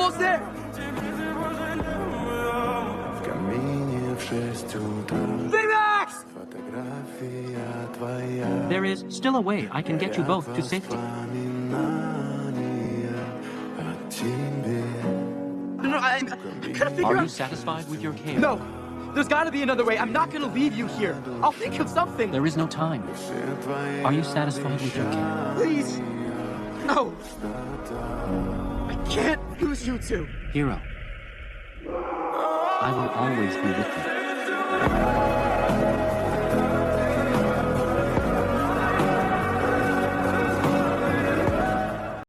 almost there! Baymax! There is still a way I can get you both to safety. No, I gotta figure Are out... you satisfied with your care? No! There's gotta be another way. I'm not gonna leave you here. I'll think of something. There is no time. Are you satisfied with your care? Please! No! I can't lose you two! Hero, I will always be with you.